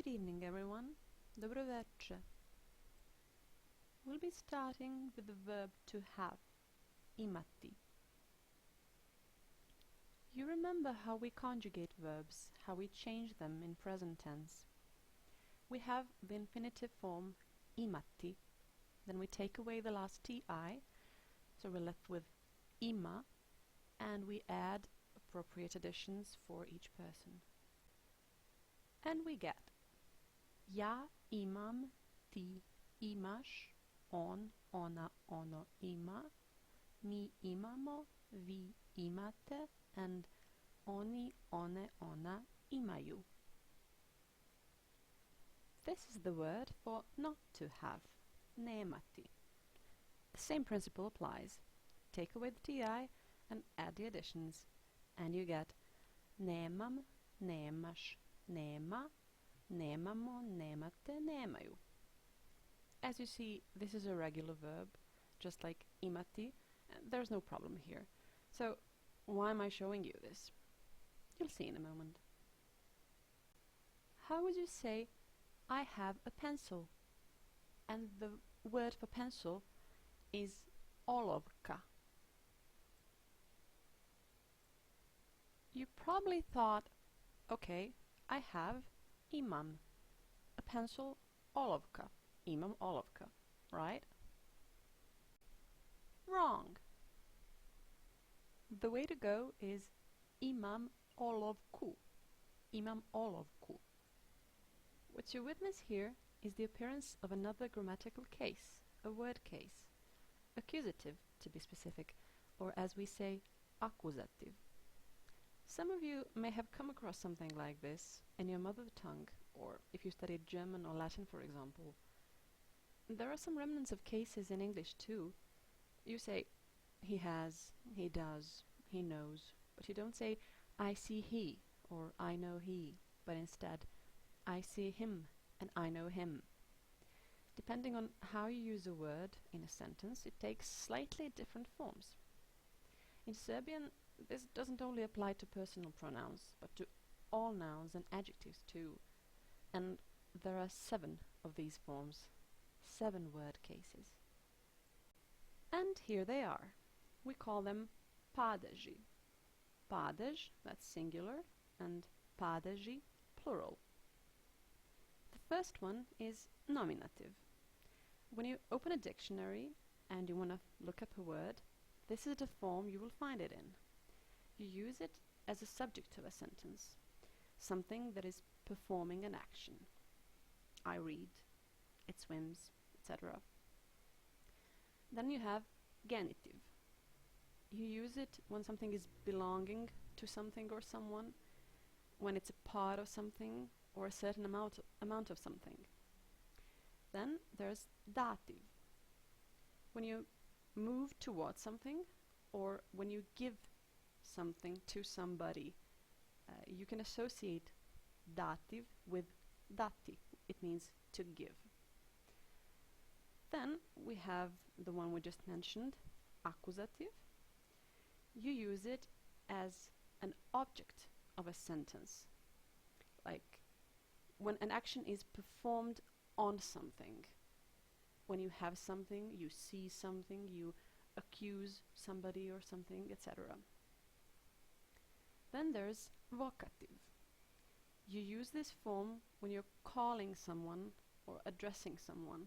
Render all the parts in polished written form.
Good evening, everyone. Dobro večer. We'll be starting with the verb to have, imati. You remember how we conjugate verbs, how we change them in present tense. We have the infinitive form imati, then we take away the last ti, so we're left with ima, and we add appropriate additions for each person. And we get ja imam, ti imaš, on, ona, ono ima, mi imamo, vi imate, and oni, one, ona imaju. This is the word for not to have, nemati. The same principle applies. Take away the ti and add the additions, and you get nemam, nemaš, nema, nemamo, nemate, nemaju. As you see, this is a regular verb, just like imati, and there's no problem here. So, why am I showing you this? You'll see in a moment. How would you say, I have a pencil? And the word for pencil is OLOVKA. You probably thought, okay, I have Imam, a pencil OLOVKA, Imam OLOVKA, right? Wrong. The way to go is Imam OLOVKU, Imam OLOVKU. What you witness here is the appearance of another grammatical case, a word case, accusative to be specific, or as we say, accusative. Some of you may have come across something like this in your mother tongue, or if you studied German or Latin, for example. There are some remnants of cases in English too. You say, he has, he does, he knows, but you don't say, I see he, or I know he, but instead, I see him, and I know him. Depending on how you use a word in a sentence, it takes slightly different forms. In Serbian, this doesn't only apply to personal pronouns, but to all nouns and adjectives too. And there are 7 of these forms, 7 word cases. And here they are. We call them padeži. Padej, that's singular, and padeži, plural. The first one is nominative. When you open a dictionary and you want to look up a word, this is the form you will find it in. You use it as a subject of a sentence, something that is performing an action. I read, it swims, etc. Then you have genitive. You use it when something is belonging to something or someone, when it's a part of something or a certain amount of something. Then there's dative. When you move towards something, or when you give something to somebody, you can associate dative with dati. It means to give. Then we have the one we just mentioned, accusative. You use it as an object of a sentence, like when an action is performed on something. When you have something, you see something, you accuse somebody or something, etc. Then there's vocative. You use this form when you're calling someone or addressing someone.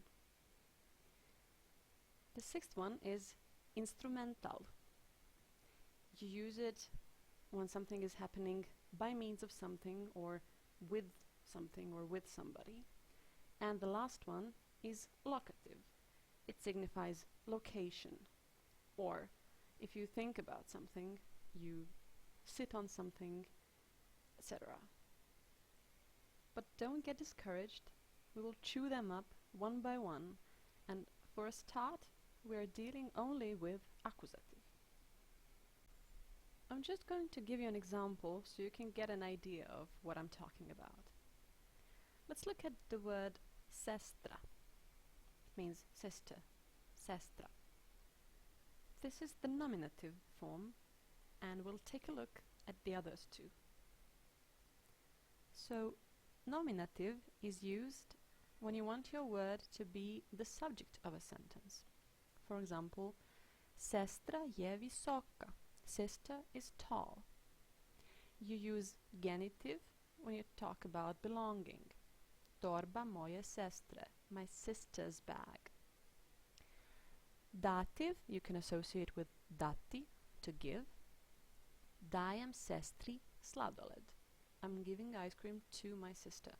The 6th one is instrumental. You use it when something is happening by means of something or with something or with somebody. And the last one is locative. It signifies location. Or if you think about something, you sit on something, etc. But don't get discouraged. We will chew them up one by one, and for a start, we are dealing only with accusative. I'm just going to give you an example so you can get an idea of what I'm talking about. Let's look at the word sestra. It means sister, sestra. This is the nominative form, and we'll take a look at the others too. So, Nominative is used when you want your word to be the subject of a sentence. For example, sestra je visoka. Sister is tall. You use genitive when you talk about belonging. Torba moje sestre, my sister's bag. Dative you can associate with dati, to give. Dajem sestri sladoled. I'm giving ice cream to my sister.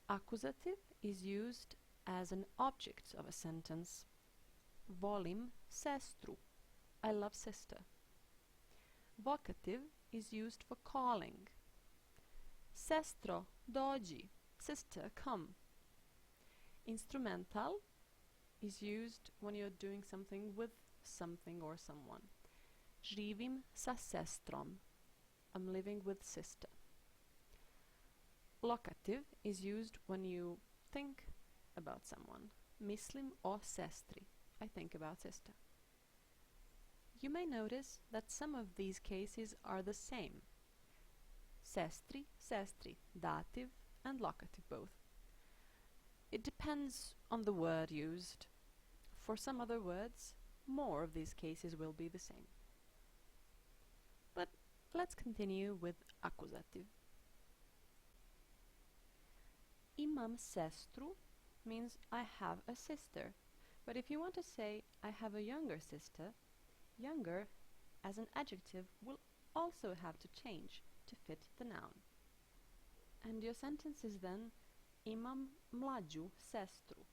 Accusative is used as an object of a sentence. Volim sestru. I love sister. Vocative is used for calling. Sestro, dođi. Sister, come. Instrumental is used when you're doing something with something or someone. Živim sa sestrom. I'm living with sister. Locative is used when you think about someone. Mislim o sestri. I think about sister. You may notice that some of these cases are the same. Sestri, sestri, dative and locative both. It depends on the word used. For some other words, more of these cases will be the same. But let's continue with accusative. Imam sestru means I have a sister. But if you want to say I have a younger sister, younger as an adjective will also have to change to fit the noun. And your sentence is then Imam mlađu sestru.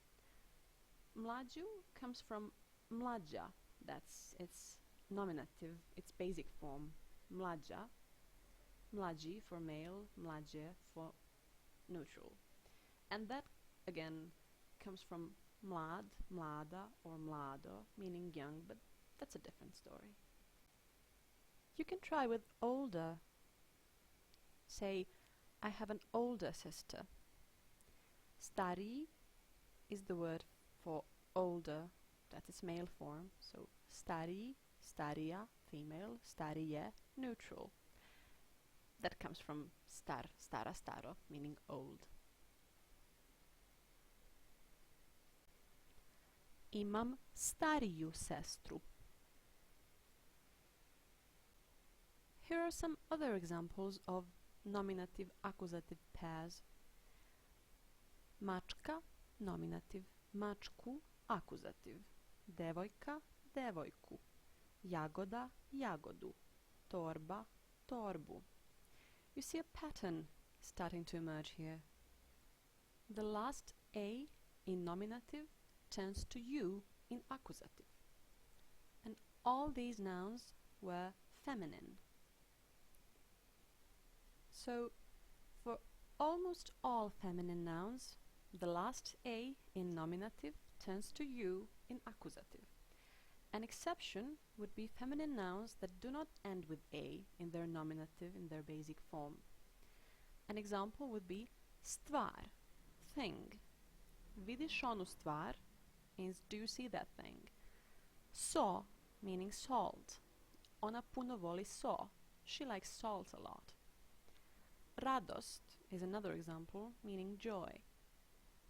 Mlađu comes from mlađa, that's its nominative, its basic form, mlađa. Mlađi for male, mlađe for neutral. And that again comes from mlad, mlada or mlado, meaning young, but that's a different story. You can try with older. Say, I have an older sister. Stariji is the word for older, that's its male form. So stariji, starija, female, starije, neutral. That comes from star, stara, staro, meaning old. Imam stariju sestru. Here are some other examples of nominative accusative pairs. Mačka, nominative, mačku, accusative. Devojka, devojku. Jagoda, jagodu. Torba, torbu. You see a pattern starting to emerge here. The last A in nominative turns to U in accusative. And all these nouns were feminine. So, for almost all feminine nouns, the last A in nominative turns to U in accusative. An exception would be feminine nouns that do not end with A in their nominative, in their basic form. An example would be stvar, thing. Vidiš onu stvar means do you see that thing? So, meaning salt. Ona puno voli so. She likes salt a lot. Radost is another example, meaning joy.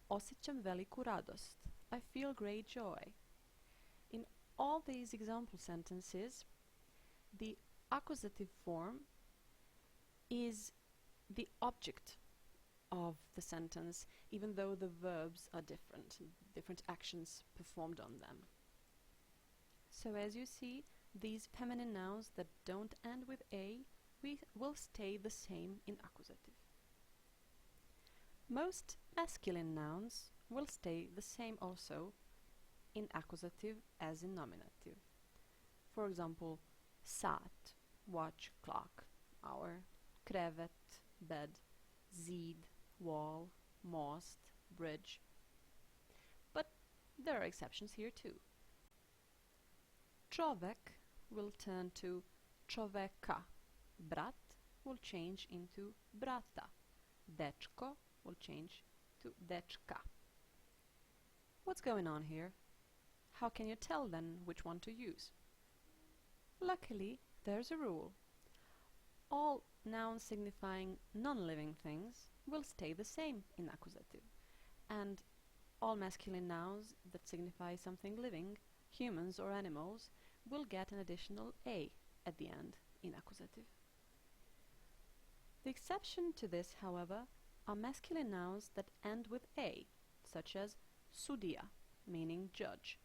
Osjećam veliku radost. I feel great joy. In all these example sentences, the accusative form is the object of the sentence, even though the verbs are different actions performed on them. So as you see, these feminine nouns that don't end with A will stay the same in accusative. Most masculine nouns will stay the same also in accusative as in nominative. For example, sat, watch, clock, hour, krevet, bed, zid, wall, most, bridge. But there are exceptions here too. Čovek will turn to čoveka. Brat will change into brata. Dečko will change to dečka. What's going on here? How can you tell then which one to use? Luckily, there's a rule. all nouns signifying non-living things will stay the same in accusative, and all masculine nouns that signify something living, humans or animals, will get an additional a at the end in accusative. The exception to this, however, are masculine nouns that end with a, such as sudija, meaning judge.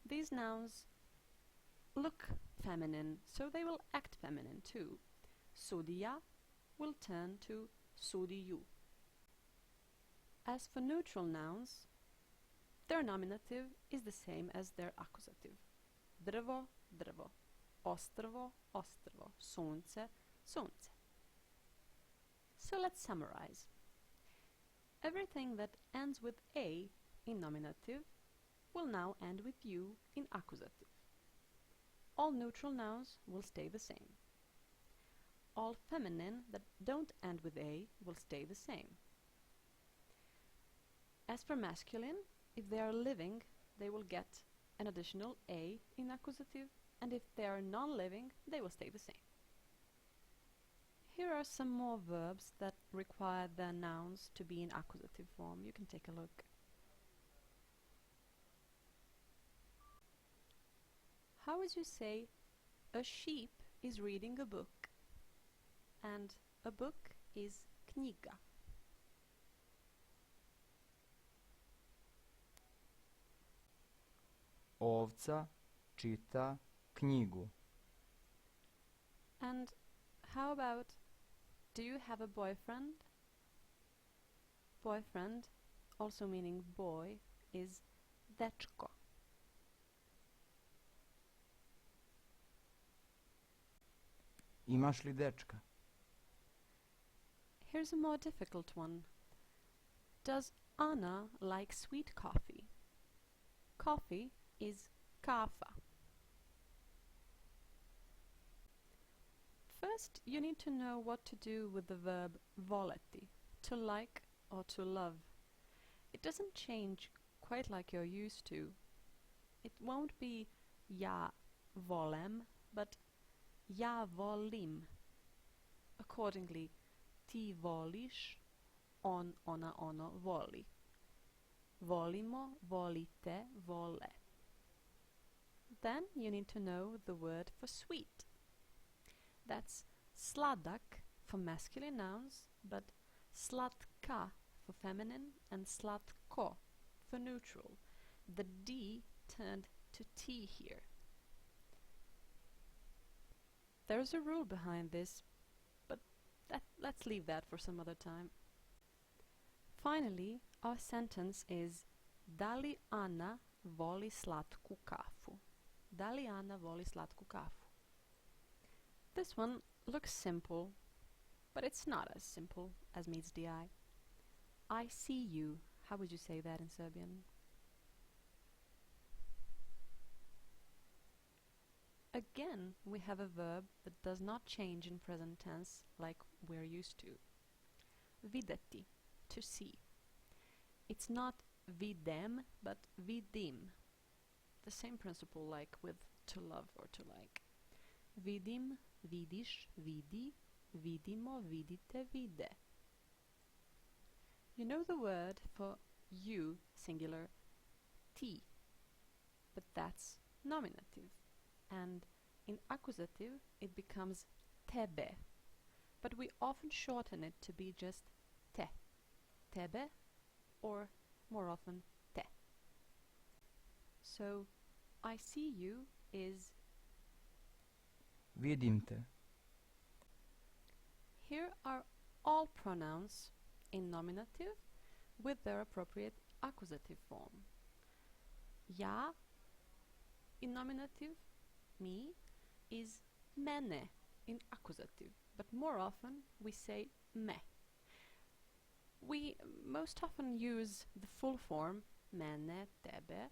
These nouns look feminine, so they will act feminine too. Sudija will turn to sudiju. As for neutral nouns, their nominative is the same as their accusative. Drvo, drvo. Ostrvo, ostrvo. Sunce, sunce. So let's summarize. Everything that ends with a in nominative will now end with u in accusative. All neutral nouns will stay the same. All feminine that don't end with a will stay the same. As for masculine, if they are living, they will get an additional a in accusative, and if they are non-living, they will stay the same. Here are some more verbs that require their nouns to be in accusative form. You can take a look. How would you say a sheep is reading a book and a book is njega? Ovca čita knjigu. And how about, do you have a boyfriend? Boyfriend, also meaning boy, is dečko. Imaš li dečka? Here's a more difficult one. Does Anna like sweet coffee? Coffee is kafa. First, you need to know what to do with the verb voleti, to like or to love. It doesn't change quite like you're used to. It won't be ja volem, but ja volim. Accordingly, ti voliš, on, ona, ono voli. Volimo, volite, vole. Then you need to know the word for sweet. That's sladak for masculine nouns, but slatka for feminine and slatko for neutral. The D turned to T here. There's a rule behind this, but let's leave that for some other time. Finally, our sentence is Da li Ana voli slatku kafu? Da li Ana voli slatku kafu? This one looks simple, but it's not as simple as meets the eye. I see you. How would you say that in Serbian? Again, we have a verb that does not change in present tense like we're used to. Videti, to see. It's not videm, but vidim. The same principle like with to love or to like. Vidim, vidiš, vidi, vidimo, vidite, vide. You know the word for you, singular, ti, but that's nominative. And in accusative it becomes tebe, but we often shorten it to be just te, tebe, or more often te. So I see you is Vidim te. Here are all pronouns in nominative with their appropriate accusative form. Ja in nominative, me, is mene in accusative, but more often we say me. We most often use the full form mene, tebe,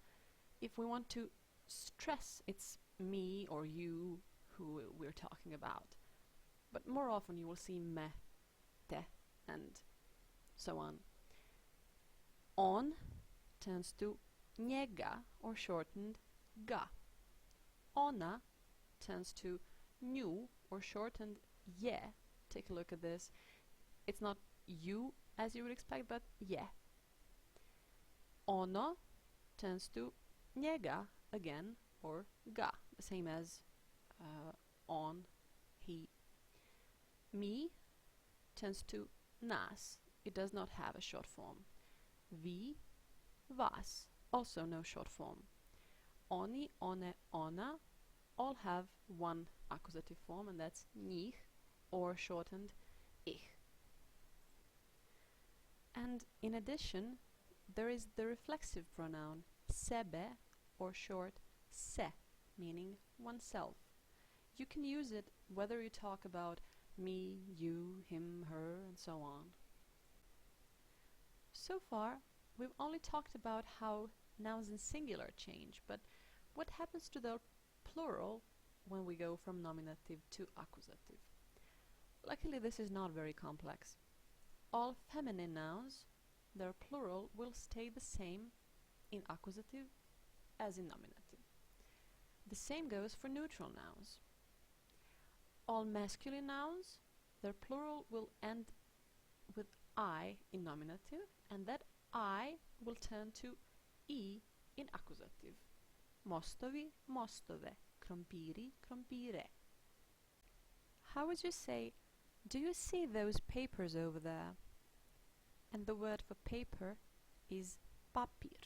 if we want to stress it's me or you who we're talking about. But more often you will see me, te, and so on. On turns to njega, or shortened ga. Ona turns to nju, or shortened je. Take a look at this. It's not you as you would expect, but je. Ono turns to njega again, or ga, the same as on, he. Mi turns to nas. It does not have a short form. Vi, vas, also no short form. Oni, one, ona all have one accusative form, and that's njih, or shortened ich. And in addition, there is the reflexive pronoun sebe, or short se, meaning oneself. You can use it whether you talk about me, you, him, her, and so on. So far, we've only talked about how nouns in singular change, but what happens to their plural when we go from nominative to accusative? Luckily, this is not very complex. All feminine nouns, their plural will stay the same in accusative as in nominative. The same goes for neutral nouns. All masculine nouns, their plural will end with I in nominative, and that I will turn to I in accusative. Mostovi, mostove, krompiri, krompire. How would you say, do you see those papers over there? And the word for paper is papir.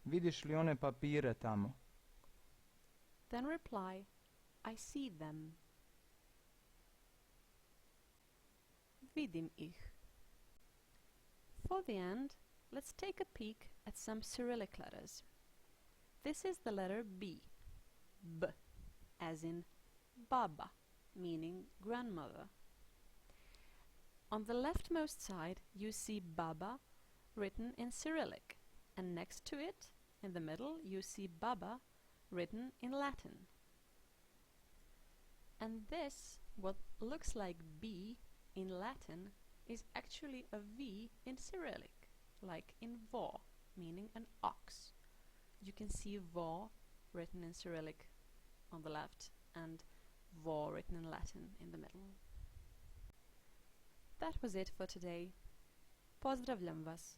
Vidiš li one papire tamo? Then reply, I see them. Vidim ih. For the end, let's take a peek at some Cyrillic letters. This is the letter B, B, as in baba, meaning grandmother. On the leftmost side, you see baba written in Cyrillic, and next to it, in the middle, you see baba written in Latin. And this, what looks like B in Latin, is actually a V in Cyrillic, like in vo, meaning an ox. You can see vo written in Cyrillic on the left and vo written in Latin in the middle. That was it for today. Pozdravljam vas.